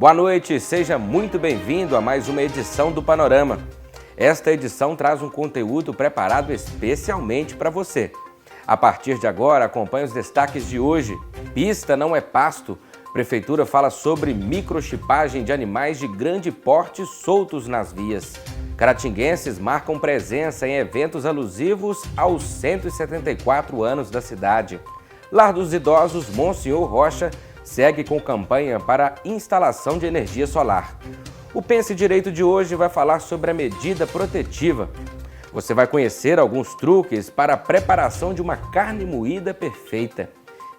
Boa noite, seja muito bem-vindo a mais uma edição do Panorama. Esta edição traz um conteúdo preparado especialmente para você. A partir de agora, acompanhe os destaques de hoje. Pista não é pasto. Prefeitura fala sobre microchipagem de animais de grande porte soltos nas vias. Caratinguenses marcam presença em eventos alusivos aos 174 anos da cidade. Lar dos Idosos Monsenhor Rocha segue com campanha para instalação de energia solar. O Pense Direito de hoje vai falar sobre a medida protetiva. Você vai conhecer alguns truques para a preparação de uma carne moída perfeita.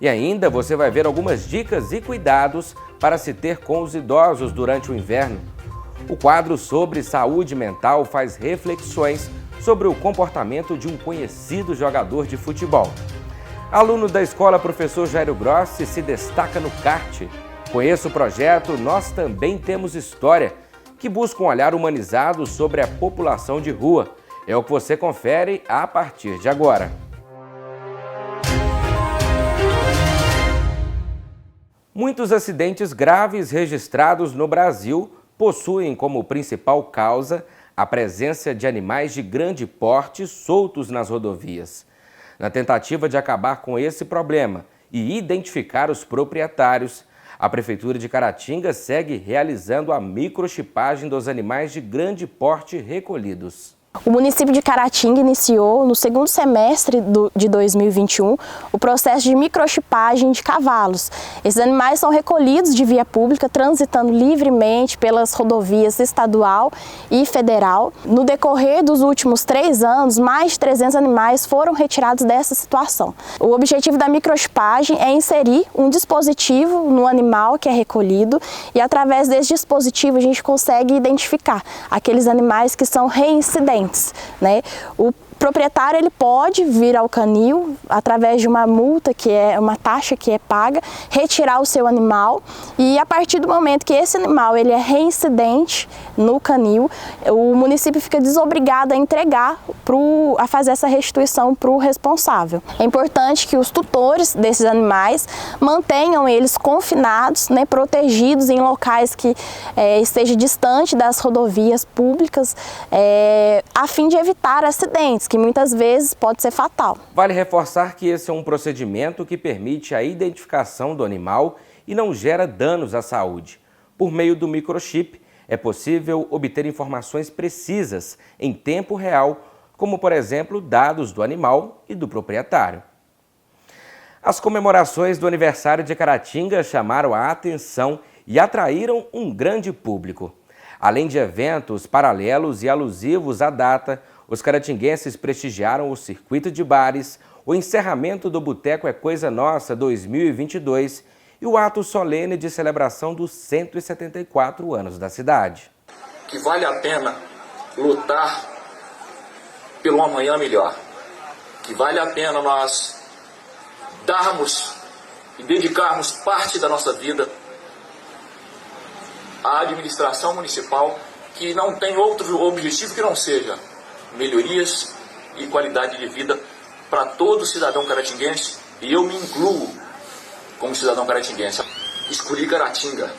E ainda você vai ver algumas dicas e cuidados para se ter com os idosos durante o inverno. O quadro sobre saúde mental faz reflexões sobre o comportamento de um conhecido jogador de futebol. Aluno da escola Professor Jairo Grossi se destaca no kart. Conheça o projeto Nós Também Temos História, que busca um olhar humanizado sobre a população de rua. É o que você confere a partir de agora. Muitos acidentes graves registrados no Brasil possuem como principal causa a presença de animais de grande porte soltos nas rodovias. Na tentativa de acabar com esse problema e identificar os proprietários, a Prefeitura de Caratinga segue realizando a microchipagem dos animais de grande porte recolhidos. O município de Caratinga iniciou, no segundo semestre de 2021, o processo de microchipagem de cavalos. Esses animais são recolhidos de via pública, transitando livremente pelas rodovias estadual e federal. No decorrer dos últimos 3 anos, mais de 300 animais foram retirados dessa situação. O objetivo da microchipagem é inserir um dispositivo no animal que é recolhido e, através desse dispositivo, a gente consegue identificar aqueles animais que são reincidentes. O proprietário ele pode vir ao canil através de uma multa, que é uma taxa que é paga, retirar o seu animal e, a partir do momento que esse animal ele é reincidente no canil, o município fica desobrigado a entregar, a fazer essa restituição para o responsável. É importante que os tutores desses animais mantenham eles confinados, protegidos em locais que estejam distante das rodovias públicas, a fim de evitar acidentes, que muitas vezes pode ser fatal. Vale reforçar que esse é um procedimento que permite a identificação do animal e não gera danos à saúde. Por meio do microchip, é possível obter informações precisas em tempo real, como, por exemplo, dados do animal e do proprietário. As comemorações do aniversário de Caratinga chamaram a atenção e atraíram um grande público. Além de eventos paralelos e alusivos à data, os caratinguenses prestigiaram o circuito de bares, o encerramento do Boteco é Coisa Nossa 2022 e o ato solene de celebração dos 174 anos da cidade. Que vale a pena lutar pelo amanhã melhor. Que vale a pena nós darmos e dedicarmos parte da nossa vida à administração municipal, que não tem outro objetivo que não seja melhorias e qualidade de vida para todo cidadão caratinguense, e eu me incluo como cidadão caratinguense. Escolhi Caratinga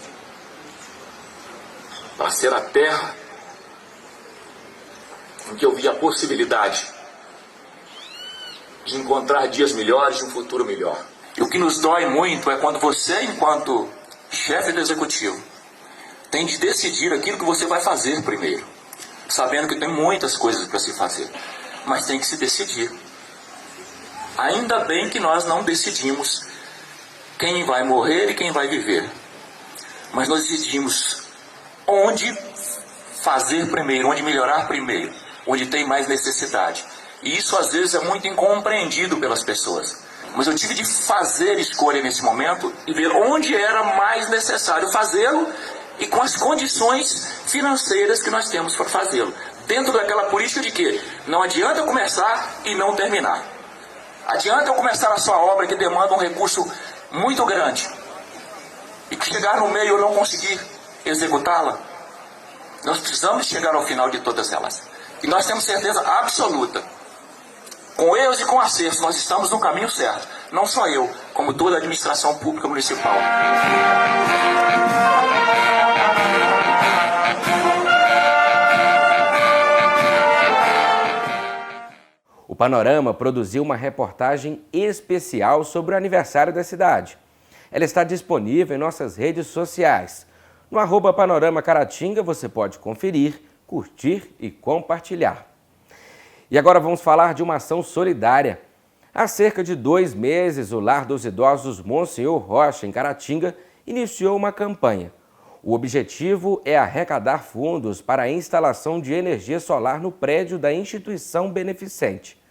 para ser a terra em que eu vi a possibilidade de encontrar dias melhores, de um futuro melhor. E o que nos dói muito é quando você, enquanto chefe do executivo, tem de decidir aquilo que você vai fazer primeiro, sabendo que tem muitas coisas para se fazer, mas tem que se decidir. Ainda bem que nós não decidimos quem vai morrer e quem vai viver, mas nós decidimos onde fazer primeiro, onde melhorar primeiro, onde tem mais necessidade. E isso às vezes é muito incompreendido pelas pessoas. Mas eu tive de fazer escolha nesse momento e ver onde era mais necessário fazê-lo e com as condições financeiras que nós temos para fazê-lo. Dentro daquela política de que não adianta eu começar e não terminar. Adianta eu começar a sua obra que demanda um recurso muito grande e que chegar no meio eu não conseguir executá-la. Nós precisamos chegar ao final de todas elas. E nós temos certeza absoluta, com erros e com acertos, nós estamos no caminho certo. Não só eu, como toda a administração pública municipal. Panorama produziu uma reportagem especial sobre o aniversário da cidade. Ela está disponível em nossas redes sociais. No @Panorama Caratinga você pode conferir, curtir e compartilhar. E agora vamos falar de uma ação solidária. Há cerca de 2 meses, o Lar dos Idosos Monsenhor Rocha, em Caratinga, iniciou uma campanha. O objetivo é arrecadar fundos para a instalação de energia solar no prédio da instituição beneficente.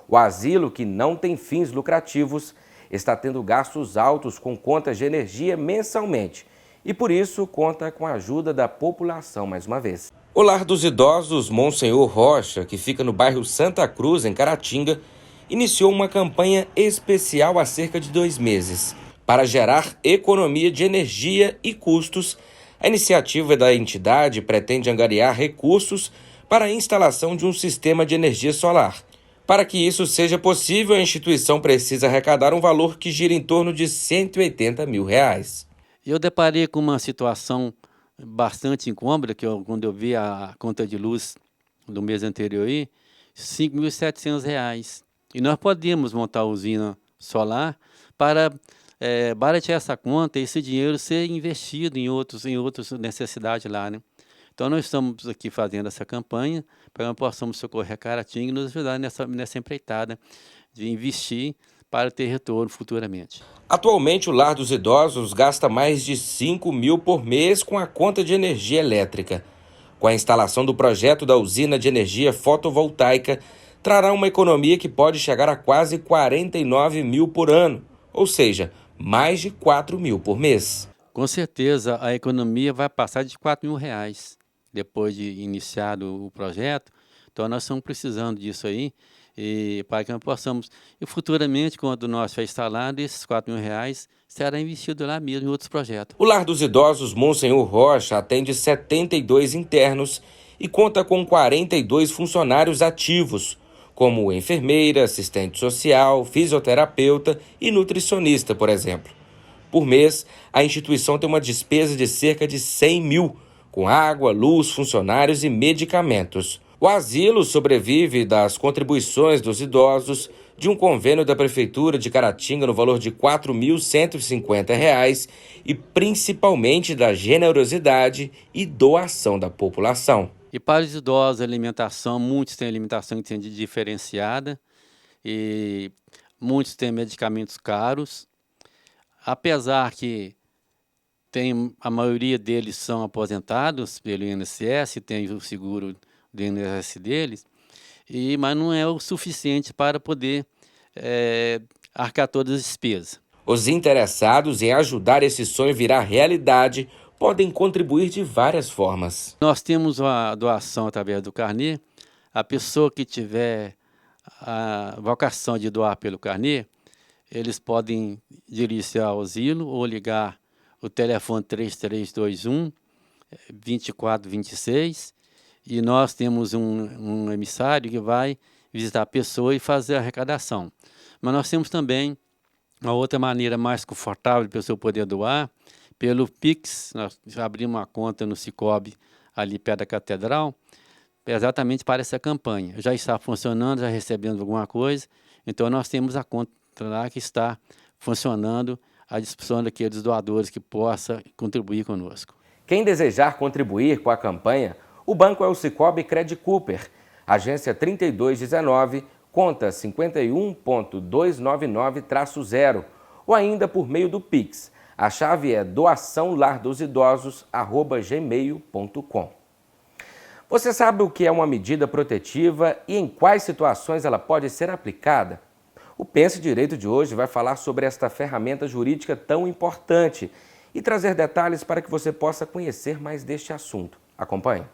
O asilo, que não tem fins lucrativos, está tendo gastos altos com contas de energia mensalmente e, por isso, conta com a ajuda da população mais uma vez. O Lar dos Idosos Monsenhor Rocha, que fica no bairro Santa Cruz, em Caratinga, iniciou uma campanha especial há cerca de 2 meses. Para gerar economia de energia e custos, a iniciativa da entidade pretende angariar recursos para a instalação de um sistema de energia solar. Para que isso seja possível, a instituição precisa arrecadar um valor que gira em torno de R$180 mil. Eu deparei com uma situação bastante incômoda, quando eu vi a conta de luz do mês anterior, R$ 5.700. E nós podemos montar a usina solar para baratear essa conta e esse dinheiro ser investido em outras necessidades lá, né? Então nós estamos aqui fazendo essa campanha para que possamos socorrer a Caratinga e nos ajudar nessa empreitada de investir para ter retorno futuramente. Atualmente, o Lar dos Idosos gasta mais de R$5 mil por mês com a conta de energia elétrica. Com a instalação do projeto da usina de energia fotovoltaica, trará uma economia que pode chegar a quase R$49 mil por ano, ou seja, mais de R$4 mil por mês. Com certeza a economia vai passar de R$4 mil depois de iniciado o projeto. Então nós estamos precisando disso aí, e para que nós possamos, e futuramente, quando nós for instalado, esses R$4 mil será investido lá mesmo em outros projetos. O Lar dos Idosos Monsenhor Rocha atende 72 internos e conta com 42 funcionários ativos, como enfermeira, assistente social, fisioterapeuta e nutricionista, por exemplo. Por mês, a instituição tem uma despesa de cerca de R$100 mil, com água, luz, funcionários e medicamentos. O asilo sobrevive das contribuições dos idosos, de um convênio da Prefeitura de Caratinga no valor de R$ 4.150 e principalmente da generosidade e doação da população. E para os idosos, a alimentação, muitos têm alimentação diferenciada e muitos têm medicamentos caros. Apesar que a maioria deles são aposentados pelo INSS, tem o seguro do INSS deles, mas não é o suficiente para poder arcar todas as despesas. Os interessados em ajudar esse sonho virar realidade podem contribuir de várias formas. Nós temos a doação através do carnê. A pessoa que tiver a vocação de doar pelo carnê, eles podem dirigir-se ao asilo ou ligar o telefone 3321-2426 e nós temos um emissário que vai visitar a pessoa e fazer a arrecadação. Mas nós temos também uma outra maneira mais confortável de a pessoa poder doar, pelo Pix. Nós já abrimos uma conta no Cicobi, ali perto da Catedral, exatamente para essa campanha. Já está funcionando, já recebendo alguma coisa, então nós temos a conta lá que está funcionando à disposição daqueles doadores que possam contribuir conosco. Quem desejar contribuir com a campanha, o banco é o Cicobi Credit Cooper, agência 3219, conta 51.299-0, ou ainda por meio do Pix. A chave é doaçãolardosidosos@gmail.com. Você sabe o que é uma medida protetiva e em quais situações ela pode ser aplicada? O Pense Direito de hoje vai falar sobre esta ferramenta jurídica tão importante e trazer detalhes para que você possa conhecer mais deste assunto. Acompanhe.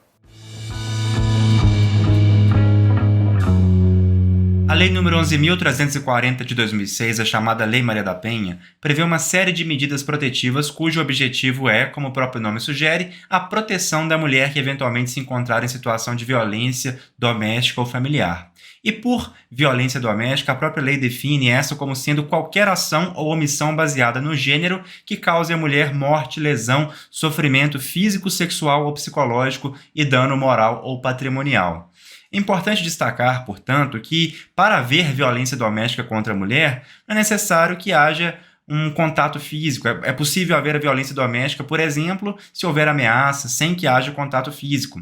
A Lei nº 11.340 de 2006, a chamada Lei Maria da Penha, prevê uma série de medidas protetivas cujo objetivo é, como o próprio nome sugere, a proteção da mulher que eventualmente se encontrar em situação de violência doméstica ou familiar. E por violência doméstica, a própria lei define essa como sendo qualquer ação ou omissão baseada no gênero que cause à mulher morte, lesão, sofrimento físico, sexual ou psicológico e dano moral ou patrimonial. É importante destacar, portanto, que para haver violência doméstica contra a mulher, não é necessário que haja um contato físico. É possível haver a violência doméstica, por exemplo, se houver ameaça, sem que haja contato físico.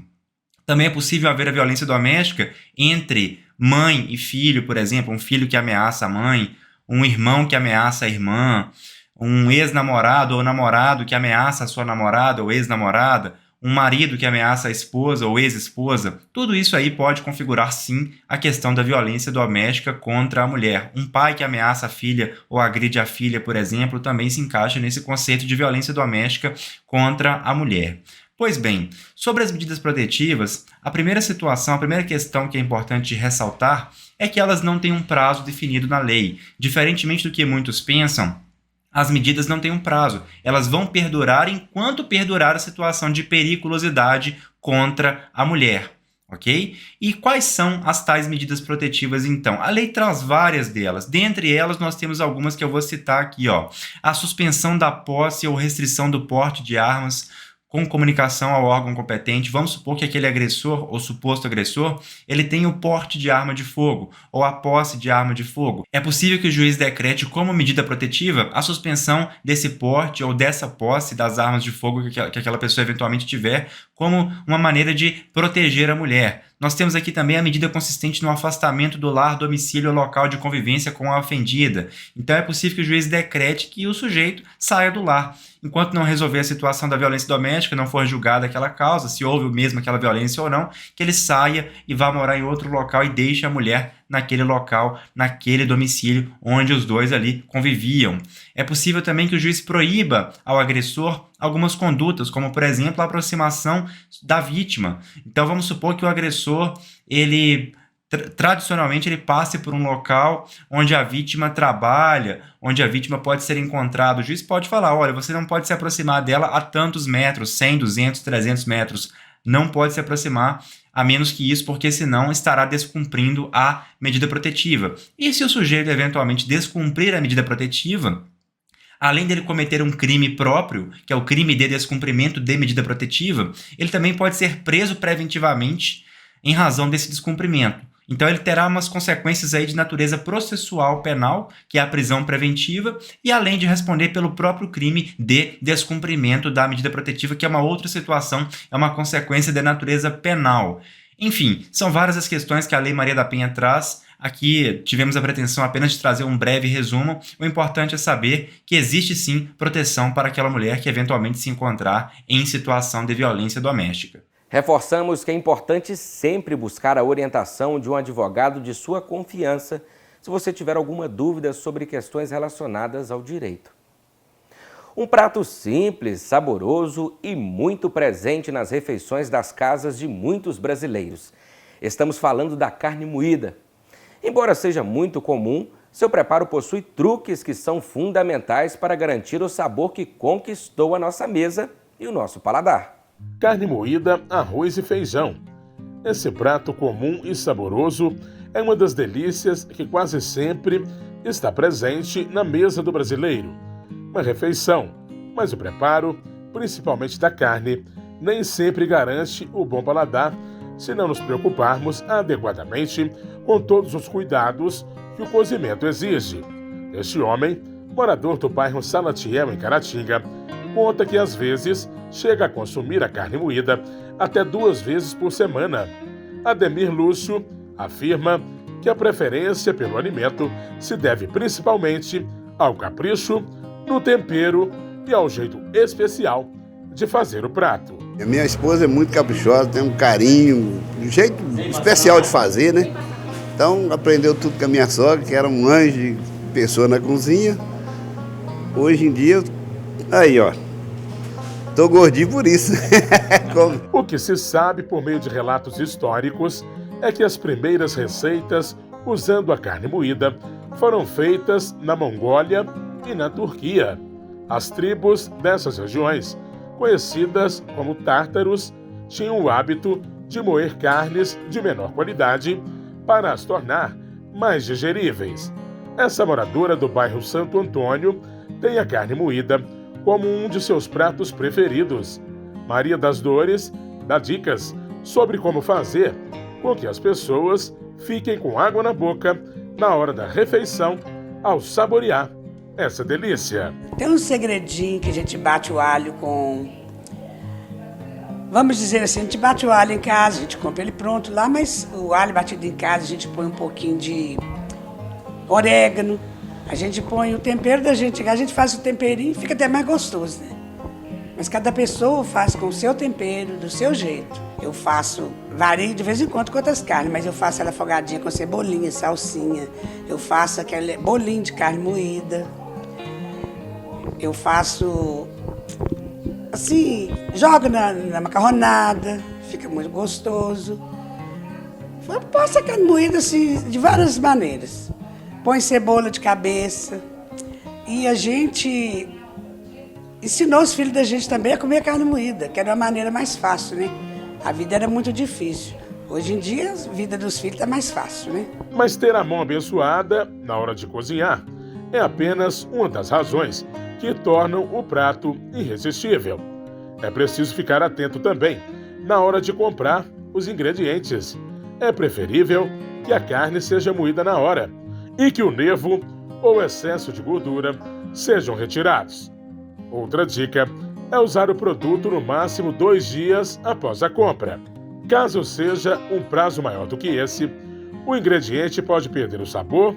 Também é possível haver a violência doméstica entre mãe e filho, por exemplo, um filho que ameaça a mãe, um irmão que ameaça a irmã, um ex-namorado ou namorado que ameaça a sua namorada ou ex-namorada, um marido que ameaça a esposa ou ex-esposa. Tudo isso aí pode configurar, sim, a questão da violência doméstica contra a mulher. Um pai que ameaça a filha ou agride a filha, por exemplo, também se encaixa nesse conceito de violência doméstica contra a mulher. Pois bem, sobre as medidas protetivas, a primeira questão que é importante ressaltar é que elas não têm um prazo definido na lei. Diferentemente do que muitos pensam, as medidas não têm um prazo. Elas vão perdurar enquanto perdurar a situação de periculosidade contra a mulher. Ok? E quais são as tais medidas protetivas, então? A lei traz várias delas. Dentre elas, nós temos algumas que eu vou citar aqui. A suspensão da posse ou restrição do porte de armas com comunicação ao órgão competente. Vamos supor que aquele agressor ou suposto agressor, ele tem o porte de arma de fogo ou a posse de arma de fogo. É possível que o juiz decrete como medida protetiva a suspensão desse porte ou dessa posse das armas de fogo que aquela pessoa eventualmente tiver, como uma maneira de proteger a mulher. Nós temos aqui também a medida consistente no afastamento do lar, domicílio ou local de convivência com a ofendida. Então é possível que o juiz decrete que o sujeito saia do lar. Enquanto não resolver a situação da violência doméstica, não for julgada aquela causa, se houve mesmo aquela violência ou não, que ele saia e vá morar em outro local e deixe a mulher naquele local, naquele domicílio onde os dois ali conviviam. É possível também que o juiz proíba ao agressor algumas condutas, como por exemplo a aproximação da vítima. Então vamos supor que o agressor, tradicionalmente ele passe por um local onde a vítima trabalha, onde a vítima pode ser encontrada. O juiz pode falar, olha, você não pode se aproximar dela a tantos metros, 100, 200, 300 metros. Não pode se aproximar a menos que isso, porque senão estará descumprindo a medida protetiva. E se o sujeito eventualmente descumprir a medida protetiva, além dele cometer um crime próprio, que é o crime de descumprimento de medida protetiva, ele também pode ser preso preventivamente em razão desse descumprimento. Então ele terá umas consequências aí de natureza processual penal, que é a prisão preventiva, e além de responder pelo próprio crime de descumprimento da medida protetiva, que é uma outra situação, é uma consequência de natureza penal. Enfim, são várias as questões que a Lei Maria da Penha traz. Aqui tivemos a pretensão apenas de trazer um breve resumo. O importante é saber que existe sim proteção para aquela mulher que eventualmente se encontrar em situação de violência doméstica. Reforçamos que é importante sempre buscar a orientação de um advogado de sua confiança se você tiver alguma dúvida sobre questões relacionadas ao direito. Um prato simples, saboroso e muito presente nas refeições das casas de muitos brasileiros. Estamos falando da carne moída. Embora seja muito comum, seu preparo possui truques que são fundamentais para garantir o sabor que conquistou a nossa mesa e o nosso paladar. Carne moída, arroz e feijão. Esse prato comum e saboroso é uma das delícias que quase sempre está presente na mesa do brasileiro. Uma refeição, mas o preparo, principalmente da carne, nem sempre garante o bom paladar se não nos preocuparmos adequadamente com todos os cuidados que o cozimento exige. Este homem, morador do bairro Salatiel, em Caratinga, conta que às vezes chega a consumir a carne moída até 2 vezes por semana. Ademir Lúcio afirma que a preferência pelo alimento se deve principalmente ao capricho, no tempero e ao jeito especial de fazer o prato. A minha esposa é muito caprichosa, tem um carinho, um jeito especial de fazer, né? Então aprendeu tudo com a minha sogra, que era um anjo de pessoa na cozinha. Hoje em dia, aí ó, tô gordinho por isso. O que se sabe por meio de relatos históricos é que as primeiras receitas usando a carne moída foram feitas na Mongólia e na Turquia. As tribos dessas regiões, conhecidas como tártaros, tinham o hábito de moer carnes de menor qualidade para as tornar mais digeríveis. Essa moradora do bairro Santo Antônio tem a carne moída como um de seus pratos preferidos. Maria das Dores dá dicas sobre como fazer com que as pessoas fiquem com água na boca na hora da refeição ao saborear essa delícia. Tem um segredinho que a gente bate o alho com... Vamos dizer assim, a gente bate o alho em casa, a gente compra ele pronto lá, mas o alho batido em casa a gente põe um pouquinho de orégano, a gente põe o tempero da gente, a gente faz o temperinho e fica até mais gostoso, né? Mas cada pessoa faz com o seu tempero, do seu jeito. Eu faço, vario de vez em quando com outras carnes, mas eu faço ela afogadinha com cebolinha, salsinha, eu faço aquele bolinho de carne moída, eu faço assim, jogo na macarronada, fica muito gostoso. Eu faço a carne moída assim, de várias maneiras. Põe cebola de cabeça. E a gente ensinou os filhos da gente também a comer carne moída, que era uma maneira mais fácil, né? A vida era muito difícil. Hoje em dia, a vida dos filhos está mais fácil, né? Mas ter a mão abençoada na hora de cozinhar é apenas uma das razões que tornam o prato irresistível. É preciso ficar atento também na hora de comprar os ingredientes. É preferível que a carne seja moída na hora e que o nervo ou excesso de gordura sejam retirados. Outra dica é usar o produto no máximo 2 dias após a compra. Caso seja um prazo maior do que esse, o ingrediente pode perder o sabor,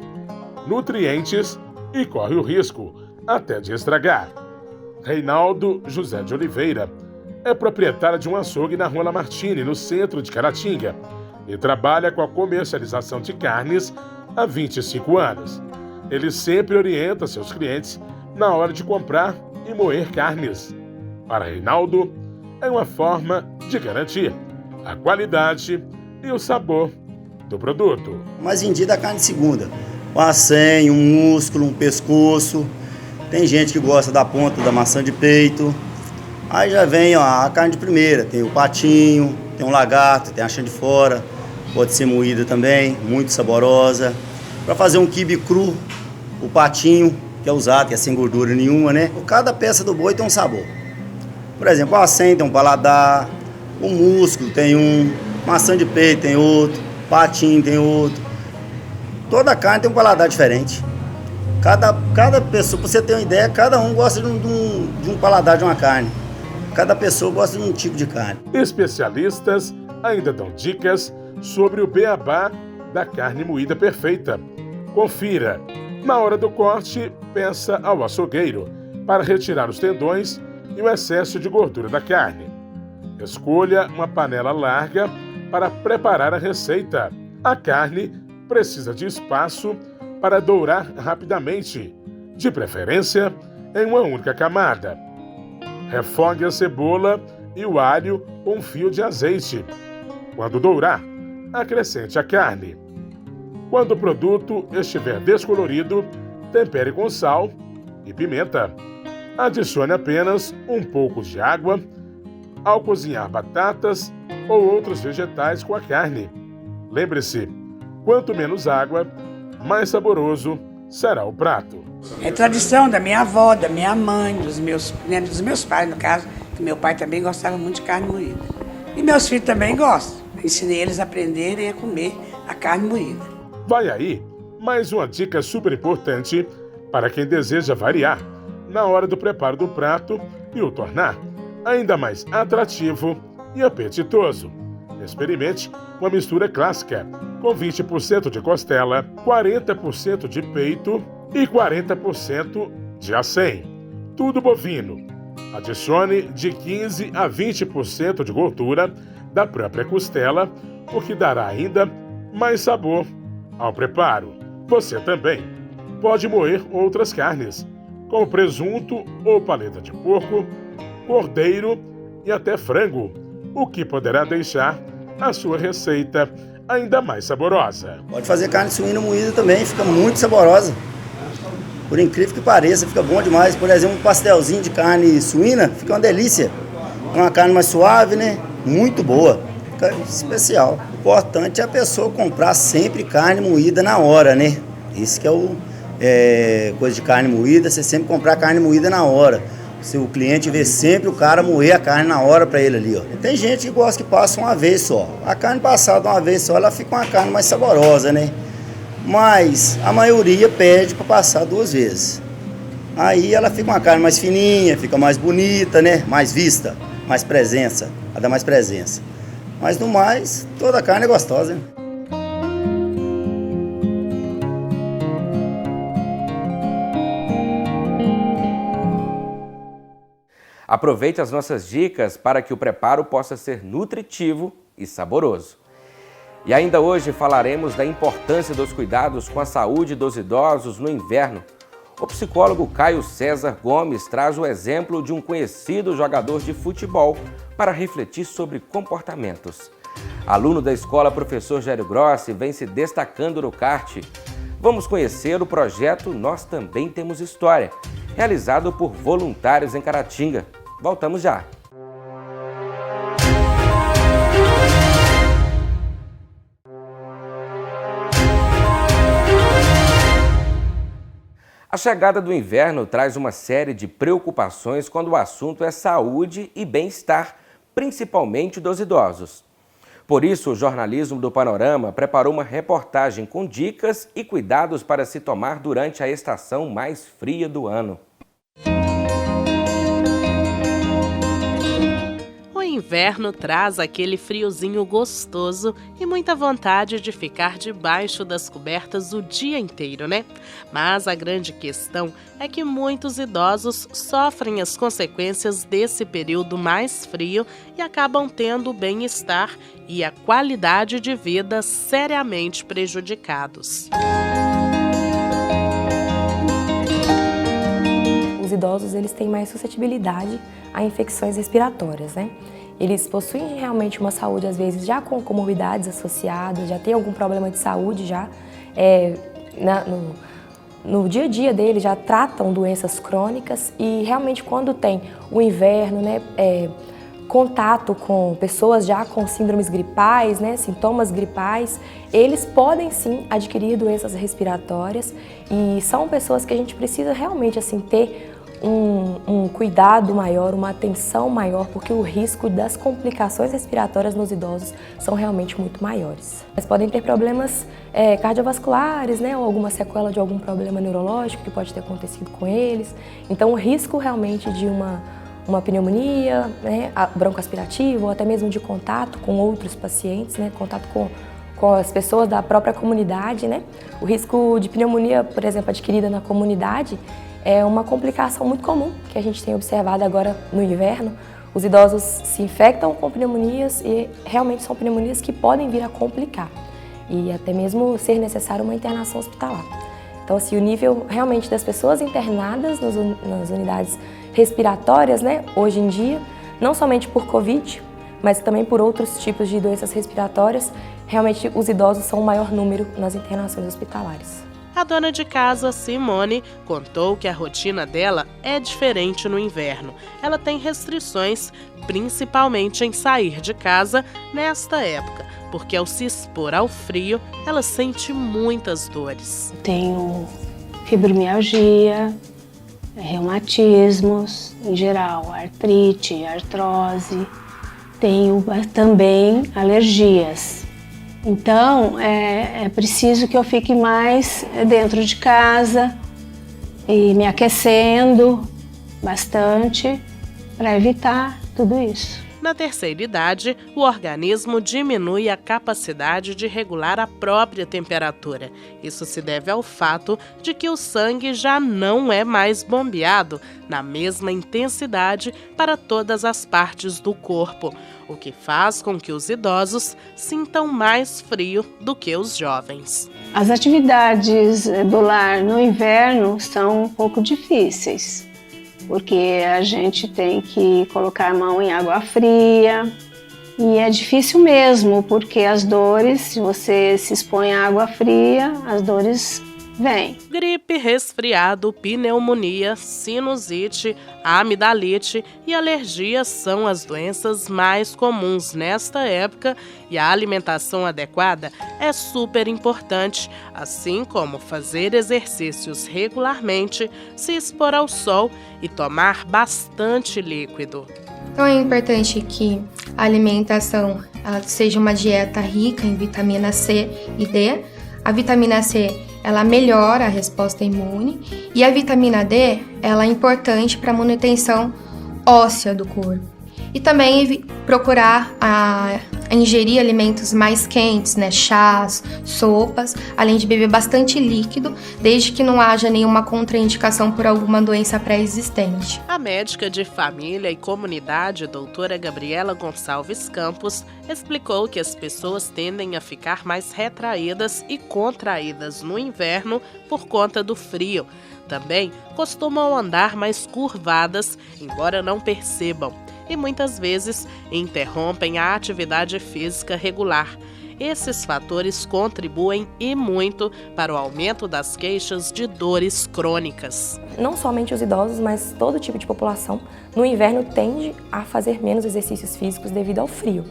nutrientes e corre o risco até de estragar. Reinaldo José de Oliveira é proprietário de um açougue na Rua Lamartine, no centro de Caratinga, e trabalha com a comercialização de carnes há 25 anos. Ele sempre orienta seus clientes na hora de comprar e moer carnes. Para Reinaldo, é uma forma de garantir a qualidade e o sabor do produto. Mais vendida a carne de segunda. Um acém, um músculo, um pescoço. Tem gente que gosta da ponta da maçã de peito. Aí já vem a carne de primeira. Tem o patinho, tem um lagarto, tem a chã de fora. Pode ser moída também, muito saborosa. Para fazer um quibe cru, o patinho, que é usado, que é sem gordura nenhuma, né? Cada peça do boi tem um sabor. Por exemplo, o acém tem um paladar, o músculo tem um, maçã de peito tem outro, patinho tem outro. Toda carne tem um paladar diferente. Cada pessoa, para você ter uma ideia, cada um gosta de um paladar de uma carne. Cada pessoa gosta de um tipo de carne. Especialistas ainda dão dicas sobre o beabá da carne moída perfeita. Confira. Na hora do corte, peça ao açougueiro para retirar os tendões e o excesso de gordura da carne. Escolha uma panela larga para preparar a receita. A carne precisa de espaço para dourar rapidamente, de preferência em uma única camada. Refogue a cebola e o alho com um fio de azeite. Quando dourar, acrescente a carne. Quando o produto estiver descolorido, tempere com sal e pimenta. Adicione apenas um pouco de água ao cozinhar batatas ou outros vegetais com a carne. Lembre-se, quanto menos água, mais saboroso será o prato. É tradição da minha avó, da minha mãe, dos meus pais, no caso, que meu pai também gostava muito de carne moída. E meus filhos também gostam. Ensinei eles a aprenderem a comer a carne moída. Vai aí mais uma dica super importante para quem deseja variar na hora do preparo do prato e o tornar ainda mais atrativo e apetitoso. Experimente uma mistura clássica com 20% de costela, 40% de peito e 40% de acém. Tudo bovino. Adicione de 15% a 20% de gordura da própria costela, o que dará ainda mais sabor ao preparo. Você também pode moer outras carnes, como presunto ou paleta de porco, cordeiro e até frango, o que poderá deixar a sua receita ainda mais saborosa. Pode fazer carne suína moída também, fica muito saborosa. Por incrível que pareça, fica bom demais. Por exemplo, um pastelzinho de carne suína, fica uma delícia. É uma carne mais suave, né? Muito boa. Fica especial. O importante é a pessoa comprar sempre carne moída na hora, né? Isso que é coisa de carne moída, você sempre comprar carne moída na hora. Se o cliente vê sempre o cara moer a carne na hora para ele ali, ó. E tem gente que gosta que passa uma vez só. A carne passada uma vez só, ela fica uma carne mais saborosa, né? Mas a maioria pede para passar 2 vezes. Aí ela fica uma carne mais fininha, fica mais bonita, né? Mais vista, mais presença, ela dá mais presença. Mas no mais, toda a carne é gostosa, né? Aproveite as nossas dicas para que o preparo possa ser nutritivo e saboroso. E ainda hoje falaremos da importância dos cuidados com a saúde dos idosos no inverno. O psicólogo Caio César Gomes traz o exemplo de um conhecido jogador de futebol para refletir sobre comportamentos. Aluno da escola Professor Gério Grossi vem se destacando no kart. Vamos conhecer o projeto Nós Também Temos História, realizado por voluntários em Caratinga. Voltamos já! A chegada do inverno traz uma série de preocupações quando o assunto é saúde e bem-estar, principalmente dos idosos. Por isso, o jornalismo do Panorama preparou uma reportagem com dicas e cuidados para se tomar durante a estação mais fria do ano. O inverno traz aquele friozinho gostoso e muita vontade de ficar debaixo das cobertas o dia inteiro, né? Mas a grande questão é que muitos idosos sofrem as consequências desse período mais frio e acabam tendo o bem-estar e a qualidade de vida seriamente prejudicados. Os idosos, eles têm mais suscetibilidade a infecções respiratórias, né? Eles possuem realmente uma saúde, às vezes, já com comorbidades associadas, já tem algum problema de saúde já. No dia a dia deles já tratam doenças crônicas e realmente quando tem o inverno, né, contato com pessoas já com síndromes gripais, né, sintomas gripais, eles podem sim adquirir doenças respiratórias e são pessoas que a gente precisa realmente assim ter um cuidado maior, uma atenção maior, porque o risco das complicações respiratórias nos idosos são realmente muito maiores. Eles podem ter problemas cardiovasculares, né, ou alguma sequela de algum problema neurológico que pode ter acontecido com eles. Então o risco realmente de uma pneumonia, né, broncoaspirativa ou até mesmo de contato com outros pacientes, né, contato com as pessoas da própria comunidade, né. O risco de pneumonia, por exemplo, adquirida na comunidade, é uma complicação muito comum que a gente tem observado agora no inverno. Os idosos se infectam com pneumonias e realmente são pneumonias que podem vir a complicar e até mesmo ser necessário uma internação hospitalar. Então, assim, o nível realmente das pessoas internadas nas unidades respiratórias, né, hoje em dia, não somente por Covid, mas também por outros tipos de doenças respiratórias, realmente os idosos são o maior número nas internações hospitalares. A dona de casa, Simone, contou que a rotina dela é diferente no inverno. Ela tem restrições, principalmente em sair de casa nesta época, porque ao se expor ao frio, ela sente muitas dores. Tenho fibromialgia, reumatismos, em geral, artrite, artrose. Tenho também alergias. Então, é preciso que eu fique mais dentro de casa e me aquecendo bastante para evitar tudo isso. Na terceira idade, o organismo diminui a capacidade de regular a própria temperatura. Isso se deve ao fato de que o sangue já não é mais bombeado na mesma intensidade para todas as partes do corpo, o que faz com que os idosos sintam mais frio do que os jovens. As atividades do lar no inverno são um pouco difíceis, porque a gente tem que colocar a mão em água fria e é difícil mesmo, porque as dores, se você se expõe à água fria, as dores Vem. Gripe, resfriado, pneumonia, sinusite, amidalite e alergia são as doenças mais comuns nesta época e a alimentação adequada é super importante, assim como fazer exercícios regularmente, se expor ao sol e tomar bastante líquido. Então é importante que a alimentação seja uma dieta rica em vitamina C e D. A vitamina C ela melhora a resposta imune e a vitamina D ela é importante para a manutenção óssea do corpo. E também procurar ingerir alimentos mais quentes, né? Chás, sopas, além de beber bastante líquido, desde que não haja nenhuma contraindicação por alguma doença pré-existente. A médica de família e comunidade, doutora Gabriela Gonçalves Campos, explicou que as pessoas tendem a ficar mais retraídas e contraídas no inverno por conta do frio. Também costumam andar mais curvadas, embora não percebam, e muitas vezes interrompem a atividade física regular. Esses fatores contribuem e muito para o aumento das queixas de dores crônicas. Não somente os idosos, mas todo tipo de população no inverno tende a fazer menos exercícios físicos devido ao frio.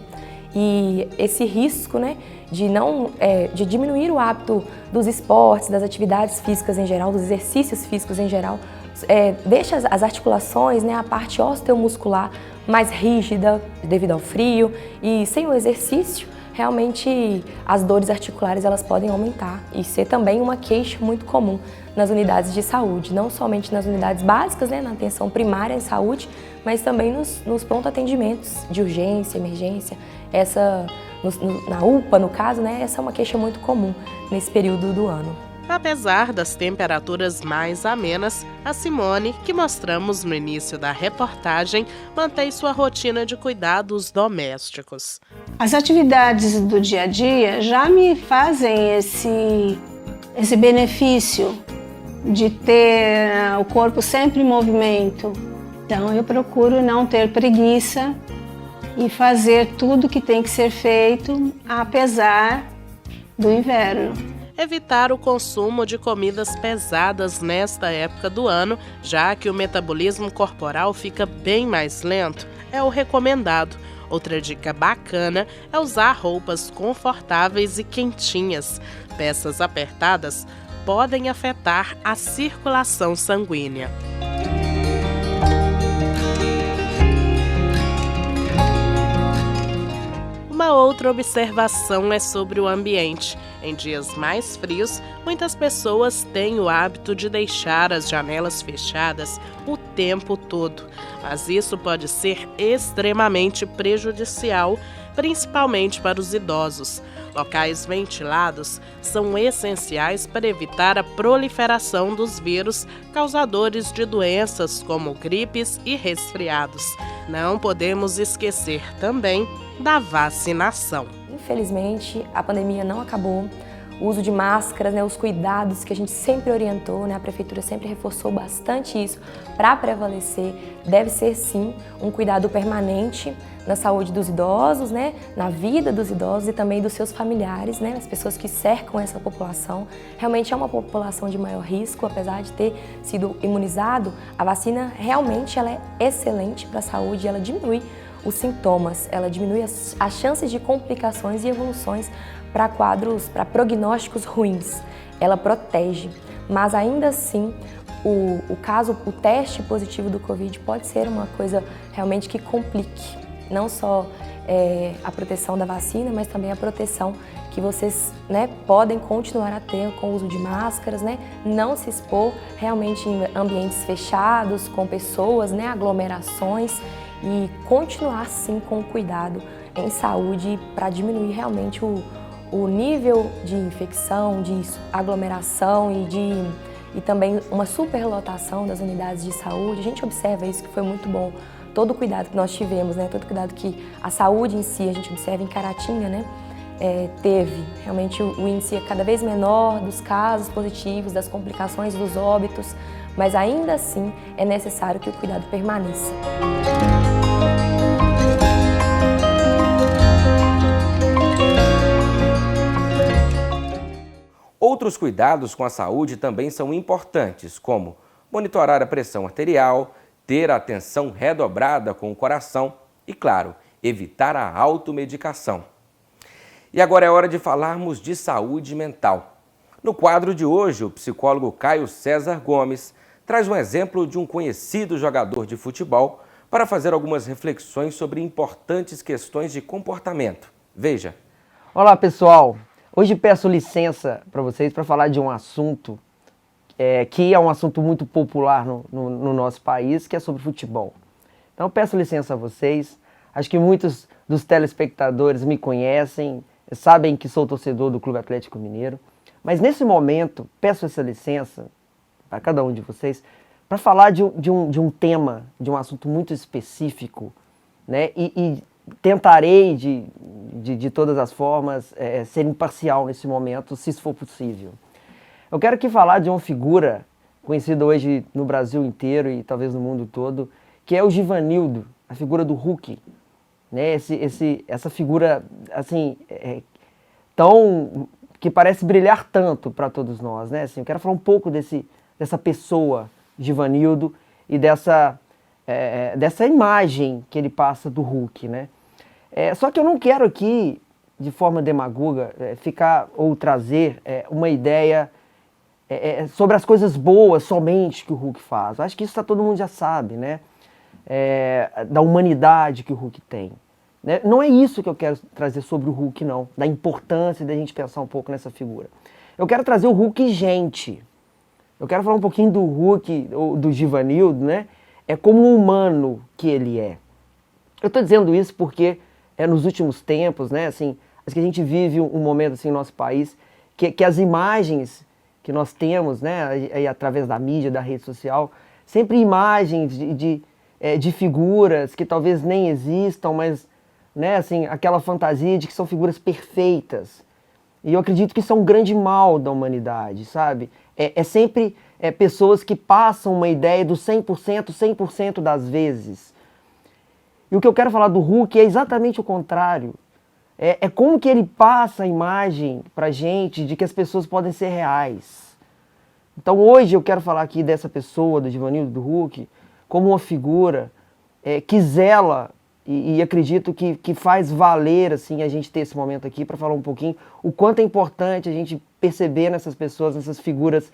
E esse risco, né, de diminuir o hábito dos esportes, das atividades físicas em geral, dos exercícios físicos em geral, deixa as articulações, né, a parte osteomuscular mais rígida devido ao frio, e sem o exercício, realmente as dores articulares elas podem aumentar e ser também uma queixa muito comum nas unidades de saúde, não somente nas unidades básicas, né, na atenção primária em saúde, mas também nos pronto atendimentos de urgência, emergência. Na UPA, no caso, né, essa é uma queixa muito comum nesse período do ano. Apesar das temperaturas mais amenas, a Simone, que mostramos no início da reportagem, mantém sua rotina de cuidados domésticos. As atividades do dia a dia já me fazem esse benefício de ter o corpo sempre em movimento. Então eu procuro não ter preguiça e fazer tudo que tem que ser feito, apesar do inverno. Evitar o consumo de comidas pesadas nesta época do ano, já que o metabolismo corporal fica bem mais lento, é o recomendado. Outra dica bacana é usar roupas confortáveis e quentinhas. Peças apertadas podem afetar a circulação sanguínea. Uma outra observação é sobre o ambiente. Em dias mais frios, muitas pessoas têm o hábito de deixar as janelas fechadas o tempo todo, mas isso pode ser extremamente prejudicial, principalmente para os idosos. Locais ventilados são essenciais para evitar a proliferação dos vírus causadores de doenças como gripes e resfriados. Não podemos esquecer também da vacinação. Infelizmente, a pandemia não acabou. O uso de máscaras, né, os cuidados que a gente sempre orientou, né, a Prefeitura sempre reforçou bastante isso para prevalecer. Deve ser, sim, um cuidado permanente na saúde dos idosos, né, na vida dos idosos e também dos seus familiares, né, as pessoas que cercam essa população. Realmente é uma população de maior risco, apesar de ter sido imunizado, a vacina realmente ela é excelente para a saúde, ela diminui os sintomas, ela diminui as chances de complicações e evoluções para para prognósticos ruins. Ela protege, mas ainda assim o teste positivo do Covid pode ser uma coisa realmente que complique, não só a proteção da vacina, mas também a proteção que vocês, né, podem continuar a ter com o uso de máscaras, né, não se expor realmente em ambientes fechados, com pessoas, né, aglomerações, e continuar sim com cuidado em saúde para diminuir realmente o nível de infecção, de aglomeração e também uma superlotação das unidades de saúde. A gente observa isso, que foi muito bom, todo o cuidado que nós tivemos, né, todo o cuidado que a saúde em si, a gente observa em Caratinga, né, teve. Realmente o índice é cada vez menor dos casos positivos, das complicações, dos óbitos, mas ainda assim é necessário que o cuidado permaneça. Outro Outros cuidados com a saúde também são importantes, como monitorar a pressão arterial, ter a atenção redobrada com o coração e, claro, evitar a automedicação. E agora é hora de falarmos de saúde mental. No quadro de hoje, o psicólogo Caio César Gomes traz um exemplo de um conhecido jogador de futebol para fazer algumas reflexões sobre importantes questões de comportamento. Veja. Olá, pessoal. Hoje peço licença para vocês para falar de um assunto que é um assunto muito popular no nosso país, que é sobre futebol. Então peço licença a vocês. Acho que muitos dos telespectadores me conhecem, sabem que sou torcedor do Clube Atlético Mineiro. Mas nesse momento, peço essa licença para cada um de vocês para falar de um tema, de um assunto muito específico, né? E tentarei, de todas as formas, ser imparcial nesse momento, se isso for possível. Eu quero aqui falar de uma figura conhecida hoje no Brasil inteiro e talvez no mundo todo, que é o Givanildo, a figura do Hulk. Né? Essa figura assim, que parece brilhar tanto para todos nós. Né? Assim, eu quero falar um pouco dessa pessoa, Givanildo, e dessa imagem que ele passa do Hulk. Né? Só que eu não quero aqui, de forma demagoga, trazer uma ideia sobre as coisas boas somente que o Hulk faz. Eu acho que isso todo mundo já sabe, né? Da humanidade que o Hulk tem. Né? Não é isso que eu quero trazer sobre o Hulk, não. Da importância da gente pensar um pouco nessa figura. Eu quero trazer o Hulk gente. Eu quero falar um pouquinho do Hulk, ou do Givanildo, né? Como um humano que ele é. Eu estou dizendo isso porque nos últimos tempos, né? Assim, acho que a gente vive um momento assim, no nosso país que as imagens que nós temos, né, aí, através da mídia, da rede social, sempre imagens de figuras que talvez nem existam, mas, né, assim, aquela fantasia de que são figuras perfeitas. E eu acredito que isso é um grande mal da humanidade, sabe? Sempre pessoas que passam uma ideia do 100% das vezes. E o que eu quero falar do Hulk é exatamente o contrário. Como que ele passa a imagem pra gente de que as pessoas podem ser reais. Então hoje eu quero falar aqui dessa pessoa, do Givanildo, do Hulk, como uma figura que zela e acredito que faz valer assim, a gente ter esse momento aqui para falar um pouquinho o quanto é importante a gente perceber nessas pessoas, nessas figuras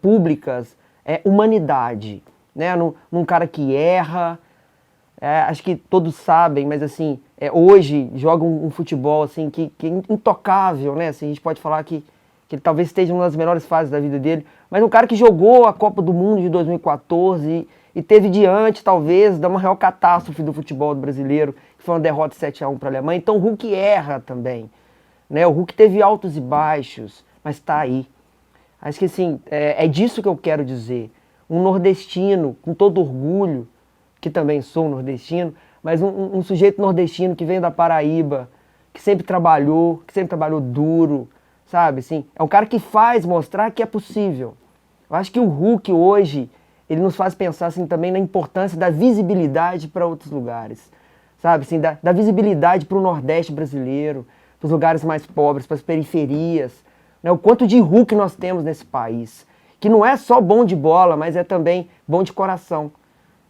públicas, humanidade. Né? Num cara que erra, acho que todos sabem, mas assim, hoje joga um futebol assim, que é intocável, né? Assim, a gente pode falar que ele talvez esteja numa das melhores fases da vida dele, mas um cara que jogou a Copa do Mundo de 2014 e teve diante, talvez, da maior catástrofe do futebol brasileiro, que foi uma derrota 7-1 para a Alemanha. Então o Hulk erra também. Né? O Hulk teve altos e baixos, mas está aí. Acho que assim, é disso que eu quero dizer. Um nordestino, com todo orgulho, que também sou nordestino, mas um sujeito nordestino que vem da Paraíba, que sempre trabalhou duro, sabe? Assim, é um cara que faz mostrar que é possível. Eu acho que o Hulk hoje, ele nos faz pensar assim, também na importância da visibilidade para outros lugares, sabe? Assim, da visibilidade para o Nordeste brasileiro, para os lugares mais pobres, para as periferias, né? O quanto de Hulk nós temos nesse país, que não é só bom de bola, mas é também bom de coração.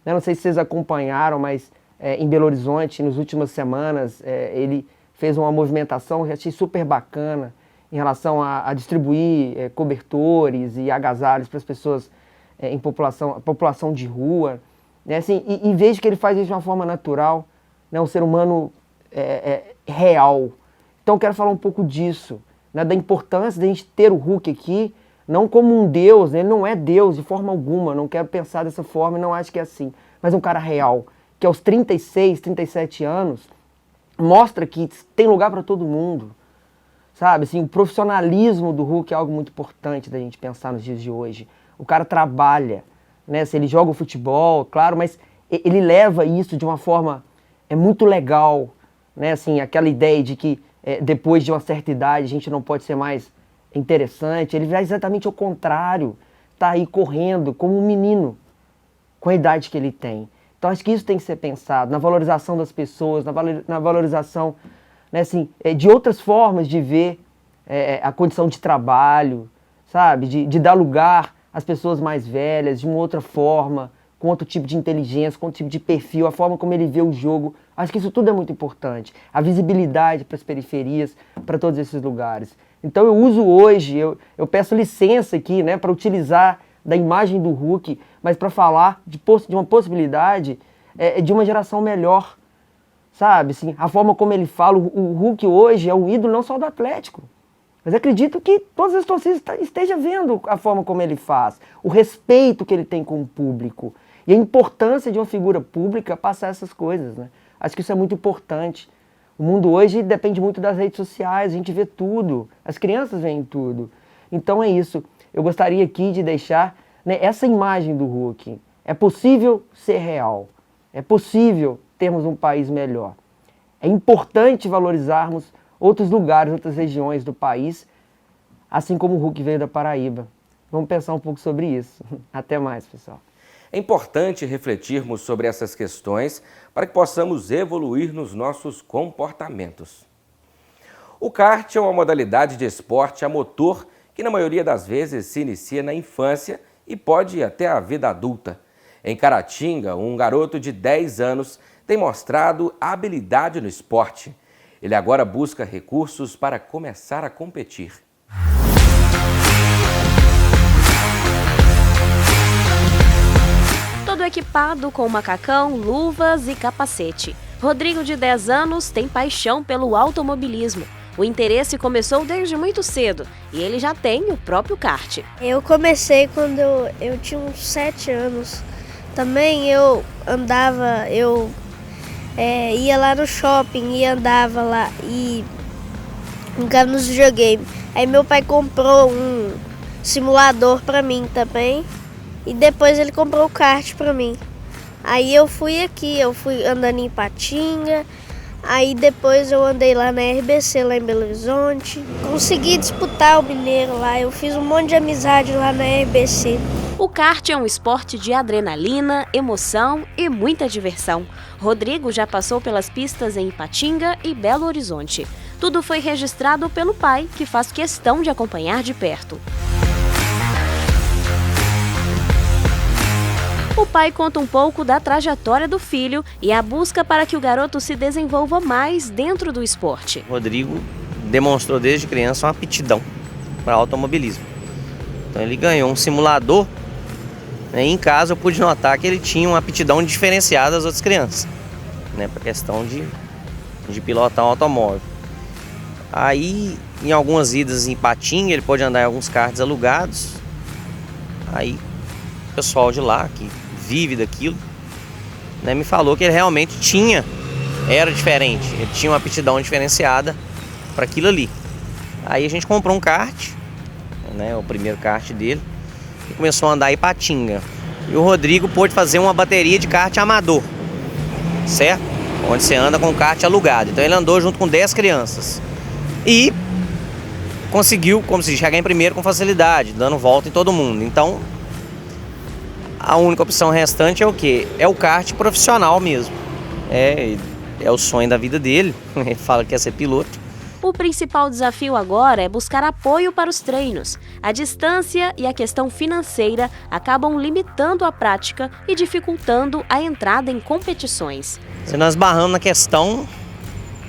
Não sei se vocês acompanharam, mas em Belo Horizonte, nas últimas semanas, ele fez uma movimentação que eu achei super bacana em relação a distribuir cobertores e agasalhos para as pessoas em população de rua. Né? Assim, e vejo que ele faz isso de uma forma natural, né? Um ser humano real. Então eu quero falar um pouco disso, né? Da importância de a gente ter o Hulk aqui, não como um Deus, né? Ele não é Deus de forma alguma, não quero pensar dessa forma e não acho que é assim, mas um cara real, que aos 36, 37 anos, mostra que tem lugar para todo mundo, sabe? Assim, o profissionalismo do Hulk é algo muito importante da gente pensar nos dias de hoje. O cara trabalha, né? Se ele joga o futebol, claro, mas ele leva isso de uma forma muito legal, né? Assim, aquela ideia de que depois de uma certa idade a gente não pode ser mais interessante. Ele vai exatamente ao contrário, tá aí correndo como um menino com a idade que ele tem. Então acho que isso tem que ser pensado na valorização das pessoas, na valorização, né, assim, de outras formas de ver a condição de trabalho, sabe? De dar lugar às pessoas mais velhas, de uma outra forma, com outro tipo de inteligência, com outro tipo de perfil, a forma como ele vê o jogo. Acho que isso tudo é muito importante. A visibilidade para as periferias, para todos esses lugares. Então eu uso hoje, eu peço licença aqui, né, para utilizar da imagem do Hulk, mas para falar de uma possibilidade de uma geração melhor, sabe? Assim, a forma como ele fala, o Hulk hoje é um ídolo não só do Atlético, mas acredito que todas as torcidas estejam vendo a forma como ele faz, o respeito que ele tem com o público e a importância de uma figura pública passar essas coisas, né? Acho que isso é muito importante. O mundo hoje depende muito das redes sociais, a gente vê tudo, as crianças veem tudo. Então é isso. Eu gostaria aqui de deixar, né, essa imagem do Hulk. É possível ser real. É possível termos um país melhor. É importante valorizarmos outros lugares, outras regiões do país, assim como o Hulk veio da Paraíba. Vamos pensar um pouco sobre isso. Até mais, pessoal. É importante refletirmos sobre essas questões para que possamos evoluir nos nossos comportamentos. O kart é uma modalidade de esporte a motor que na maioria das vezes se inicia na infância e pode ir até a vida adulta. Em Caratinga, um garoto de 10 anos tem mostrado habilidade no esporte. Ele agora busca recursos para começar a competir. Todo equipado com macacão, luvas e capacete. Rodrigo, de 10 anos, tem paixão pelo automobilismo. O interesse começou desde muito cedo e ele já tem o próprio kart. Eu comecei quando eu tinha uns 7 anos. Também eu andava, ia lá no shopping e andava lá e brincava nos videogames. Aí meu pai comprou um simulador pra mim também e depois ele comprou o kart pra mim. Aí eu fui andando em Ipatinga. Aí depois eu andei lá na RBC, lá em Belo Horizonte. Consegui disputar o Mineiro lá, eu fiz um monte de amizade lá na RBC. O kart é um esporte de adrenalina, emoção e muita diversão. Rodrigo já passou pelas pistas em Ipatinga e Belo Horizonte. Tudo foi registrado pelo pai, que faz questão de acompanhar de perto. O pai conta um pouco da trajetória do filho e a busca para que o garoto se desenvolva mais dentro do esporte. Rodrigo demonstrou desde criança uma aptidão para automobilismo. Então ele ganhou um simulador, né, e em casa eu pude notar que ele tinha uma aptidão diferenciada das outras crianças, né, para a questão de pilotar um automóvel. Aí, em algumas idas em Ipatinga, ele pôde andar em alguns karts alugados. Aí, o pessoal de lá, que vive daquilo, né, me falou que ele realmente era diferente, ele tinha uma aptidão diferenciada para aquilo ali. Aí a gente comprou um kart, né, o primeiro kart dele, e começou a andar em Ipatinga. E o Rodrigo pôde fazer uma bateria de kart amador, certo? Onde você anda com o kart alugado. Então ele andou junto com 10 crianças e conseguiu, como se diz, chegar em primeiro com facilidade, dando volta em todo mundo. Então a única opção restante é o quê? É o kart profissional mesmo. É o sonho da vida dele. Ele fala que quer ser piloto. O principal desafio agora é buscar apoio para os treinos. A distância e a questão financeira acabam limitando a prática e dificultando a entrada em competições. Se nós barramos na questão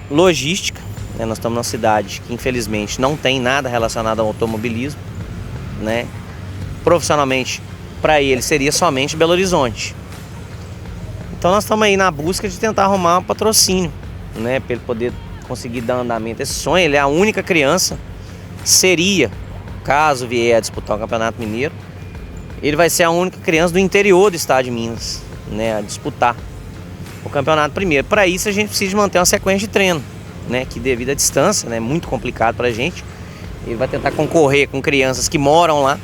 logística, né? Nós estamos numa cidade que infelizmente não tem nada relacionado ao automobilismo, né? Profissionalmente, para ele seria somente Belo Horizonte. Então nós estamos aí na busca de tentar arrumar um patrocínio, né, para ele poder conseguir dar andamento a esse sonho. Ele é a única criança, caso vier a disputar o Campeonato Mineiro, ele vai ser a única criança do interior do estado de Minas, né, a disputar o campeonato primeiro. Para isso a gente precisa manter uma sequência de treino, né, que devido à distância, né, é muito complicado para a gente. Ele vai tentar concorrer com crianças que moram lá,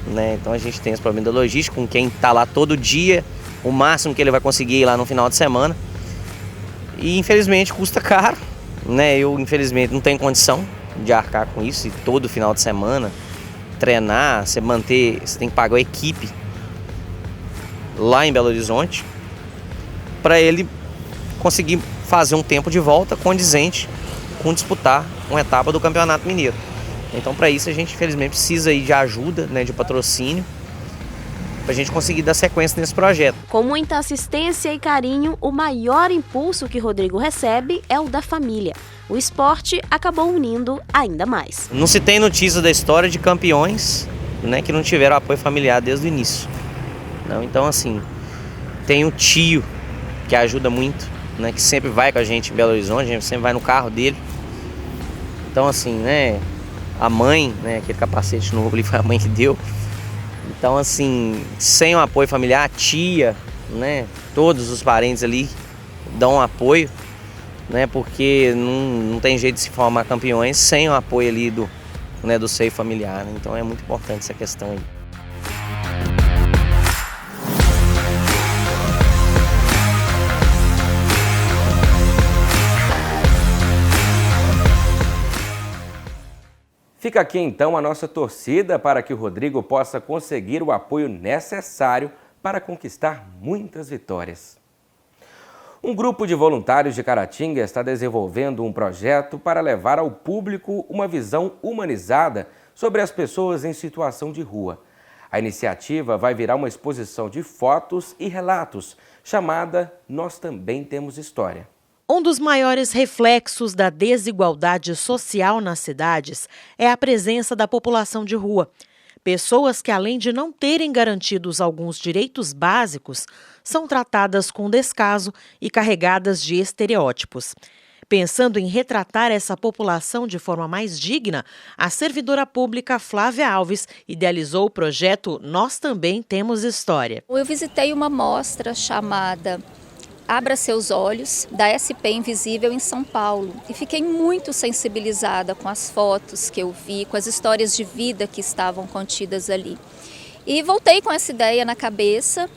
né? Então a gente tem esse problema da logística, com quem está lá todo dia, o máximo que ele vai conseguir ir lá no final de semana. E infelizmente custa caro, né? Eu infelizmente não tenho condição de arcar com isso, e todo final de semana treinar, você tem que pagar a equipe lá em Belo Horizonte para ele conseguir fazer um tempo de volta condizente com disputar uma etapa do Campeonato Mineiro. Então, para isso, a gente, infelizmente, precisa aí de ajuda, né, de patrocínio, para a gente conseguir dar sequência nesse projeto. Com muita assistência e carinho, o maior impulso que Rodrigo recebe é o da família. O esporte acabou unindo ainda mais. Não se tem notícia da história de campeões, né, que não tiveram apoio familiar desde o início. Não, então, assim, tem um tio que ajuda muito, né, que sempre vai com a gente em Belo Horizonte, a gente sempre vai no carro dele. Então, assim, né, a mãe, né, aquele capacete novo ali foi a mãe que deu. Então, assim, sem o apoio familiar, a tia, né, todos os parentes ali dão apoio, né, porque não tem jeito de se formar campeões sem o apoio ali do seio familiar, né? Então é muito importante essa questão aí. Fica aqui então a nossa torcida para que o Rodrigo possa conseguir o apoio necessário para conquistar muitas vitórias. Um grupo de voluntários de Caratinga está desenvolvendo um projeto para levar ao público uma visão humanizada sobre as pessoas em situação de rua. A iniciativa vai virar uma exposição de fotos e relatos, chamada Nós Também Temos História. Um dos maiores reflexos da desigualdade social nas cidades é a presença da população de rua. Pessoas que, além de não terem garantidos alguns direitos básicos, são tratadas com descaso e carregadas de estereótipos. Pensando em retratar essa população de forma mais digna, a servidora pública Flávia Alves idealizou o projeto Nós Também Temos História. Eu visitei uma mostra chamada Abra Seus Olhos, da SP Invisível em São Paulo, e fiquei muito sensibilizada com as fotos que eu vi, com as histórias de vida que estavam contidas ali. E voltei com essa ideia na cabeça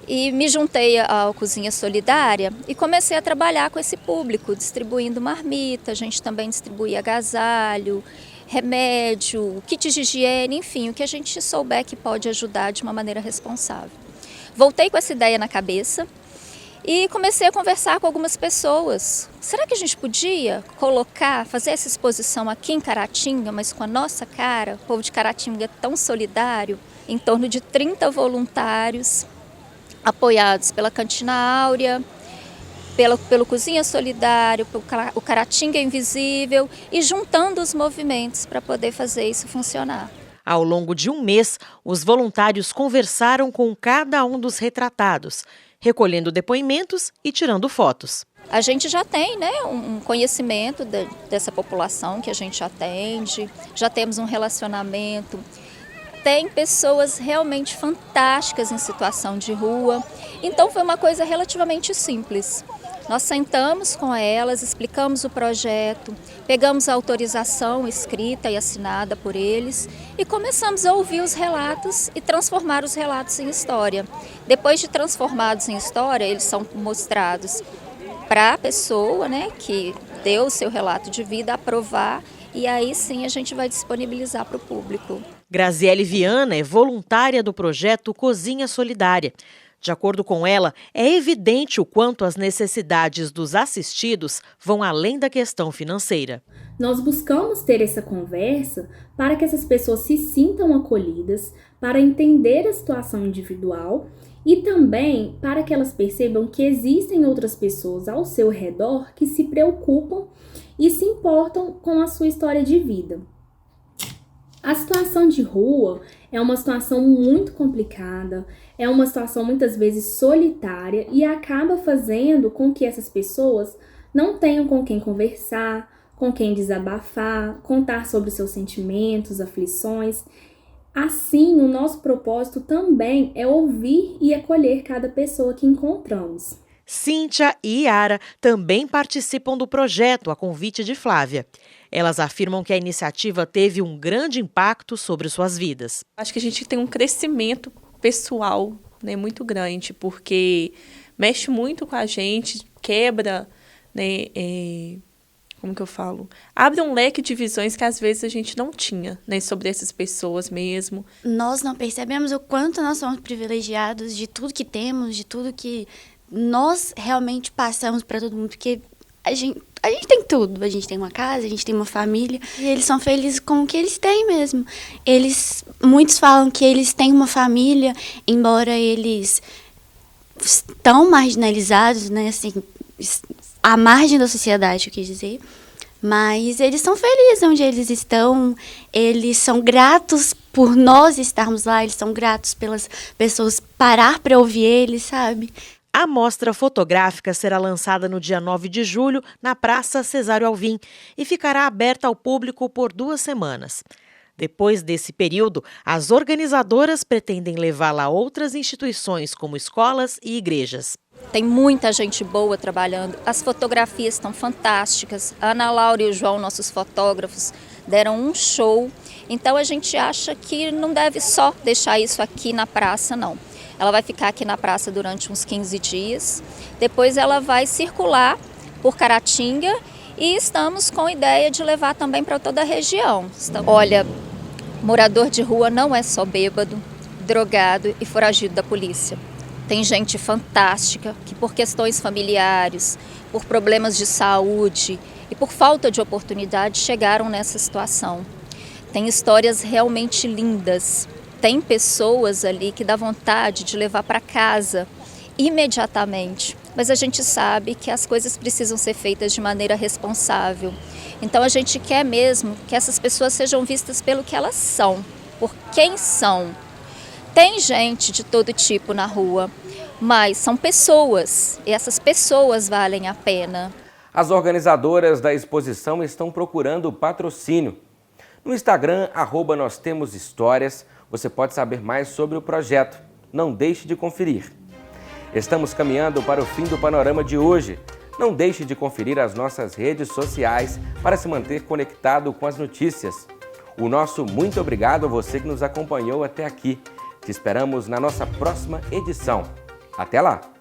e me juntei à Cozinha Solidária e comecei a trabalhar com esse público, distribuindo marmita, a gente também distribuía agasalho, remédio, kits de higiene, enfim, o que a gente souber que pode ajudar de uma maneira responsável. Voltei com essa ideia na cabeça e comecei a conversar com algumas pessoas. Será que a gente podia fazer essa exposição aqui em Caratinga, mas com a nossa cara? O povo de Caratinga é tão solidário, em torno de 30 voluntários, apoiados pela Cantina Áurea, pelo Cozinha Solidário, pelo Caratinga Invisível e juntando os movimentos para poder fazer isso funcionar. Ao longo de um mês, os voluntários conversaram com cada um dos retratados, recolhendo depoimentos e tirando fotos. A gente já tem, né, um conhecimento dessa população que a gente atende, já temos um relacionamento. Tem pessoas realmente fantásticas em situação de rua, então foi uma coisa relativamente simples. Nós sentamos com elas, explicamos o projeto, pegamos a autorização escrita e assinada por eles e começamos a ouvir os relatos e transformar os relatos em história. Depois de transformados em história, eles são mostrados para a pessoa, né, que deu o seu relato de vida aprovar e aí sim a gente vai disponibilizar para o público. Graziele Viana é voluntária do projeto Cozinha Solidária. De acordo com ela, é evidente o quanto as necessidades dos assistidos vão além da questão financeira. Nós buscamos ter essa conversa para que essas pessoas se sintam acolhidas, para entender a situação individual e também para que elas percebam que existem outras pessoas ao seu redor que se preocupam e se importam com a sua história de vida. A situação de rua é uma situação muito complicada, é uma situação muitas vezes solitária e acaba fazendo com que essas pessoas não tenham com quem conversar, com quem desabafar, contar sobre seus sentimentos, aflições. Assim, o nosso propósito também é ouvir e acolher cada pessoa que encontramos. Cíntia e Yara também participam do projeto a convite de Flávia. Elas afirmam que a iniciativa teve um grande impacto sobre suas vidas. Acho que a gente tem um crescimento pessoal, né, muito grande, porque mexe muito com a gente, quebra, né, como que eu falo? Abre um leque de visões que às vezes a gente não tinha, né, sobre essas pessoas mesmo. Nós não percebemos o quanto nós somos privilegiados de tudo que temos, de tudo que nós realmente passamos para todo mundo, porque A gente tem tudo, a gente tem uma casa, a gente tem uma família, e eles são felizes com o que eles têm mesmo. Muitos falam que eles têm uma família, embora eles estão marginalizados, né, assim, à margem da sociedade, eu quis dizer, mas eles são felizes onde eles estão, eles são gratos por nós estarmos lá, eles são gratos pelas pessoas parar para ouvir eles, sabe? A mostra fotográfica será lançada no dia 9 de julho na Praça Cesário Alvim e ficará aberta ao público por 2 semanas. Depois desse período, as organizadoras pretendem levá-la a outras instituições, como escolas e igrejas. Tem muita gente boa trabalhando, as fotografias estão fantásticas. A Ana Laura e o João, nossos fotógrafos, deram um show. Então a gente acha que não deve só deixar isso aqui na praça, não. Ela vai ficar aqui na praça durante uns 15 dias. Depois ela vai circular por Caratinga e estamos com a ideia de levar também para toda a região. Olha, morador de rua não é só bêbado, drogado e foragido da polícia. Tem gente fantástica que por questões familiares, por problemas de saúde e por falta de oportunidade chegaram nessa situação. Tem histórias realmente lindas. Tem pessoas ali que dá vontade de levar para casa imediatamente. Mas a gente sabe que as coisas precisam ser feitas de maneira responsável. Então a gente quer mesmo que essas pessoas sejam vistas pelo que elas são, por quem são. Tem gente de todo tipo na rua, mas são pessoas e essas pessoas valem a pena. As organizadoras da exposição estão procurando patrocínio. No Instagram, @nós-temos-histórias, você pode saber mais sobre o projeto. Não deixe de conferir. Estamos caminhando para o fim do panorama de hoje. Não deixe de conferir as nossas redes sociais para se manter conectado com as notícias. O nosso muito obrigado a você que nos acompanhou até aqui. Te esperamos na nossa próxima edição. Até lá!